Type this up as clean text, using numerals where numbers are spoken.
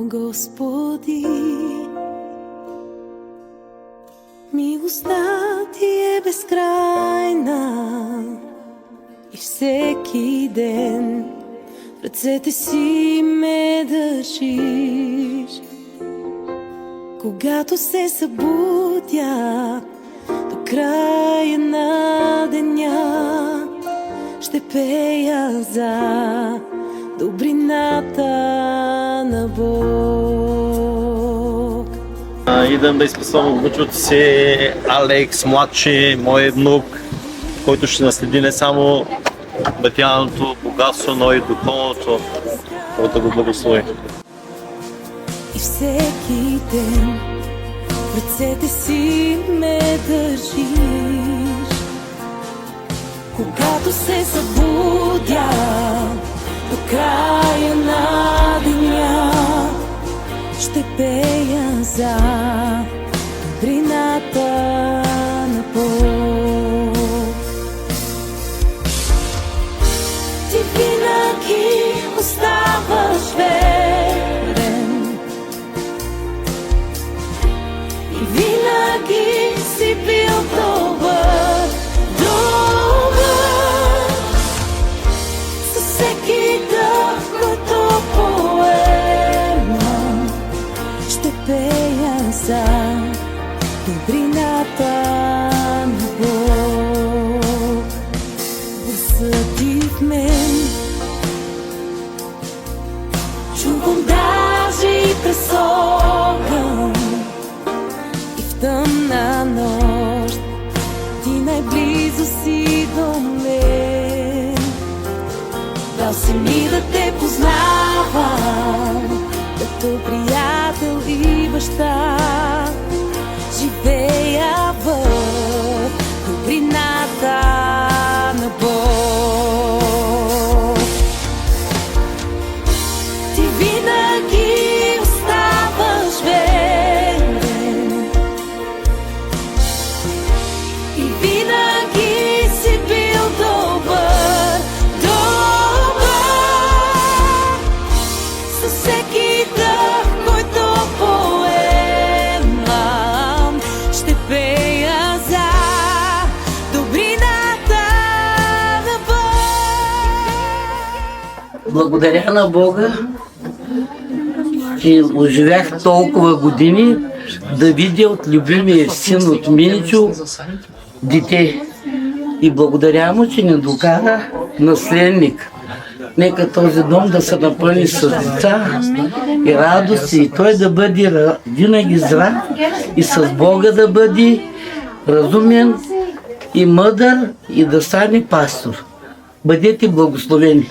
Господи. Милостта ти е безкрайна и всеки ден в ръцете си ме държиш. Когато се събудя до края на деня, ще пея за добрината на Бог. Идем да изписвам внучето си Алекс, младши, мой внук, който ще наследи не само материалното богатство, но и духовното, който да го благослови. И всеки ден в ръцете си ме държиш. Когато се събудя до края на деня, ще пея за добрината на Бог. Ти винаги оставаш верен и винаги си бил добър, добър. Със всеки дъх, който поемам, ще пея за добрината на Бог. Въсъди в мен, чувам даже и през огън, и в тъмна нощ ти най-близо си до мен. Дал си ми да те познавам като приятел и баща. Живея в добрината на Бог. Ти винаги оставаш верен и винаги си бил добър, добър. Със всеки дъх, който поемам, ще пея за добрината на Бог. Благодаря на Бога, че оживях толкова години да видя от любимия син от Миничо дете. И благодаря му, че ни докара наследник. Нека този дом да се напълни с деца и радост, и той да бъде винаги здрав и с Бога да бъде разумен и мъдър и да стане пастор. Бъдете благословени!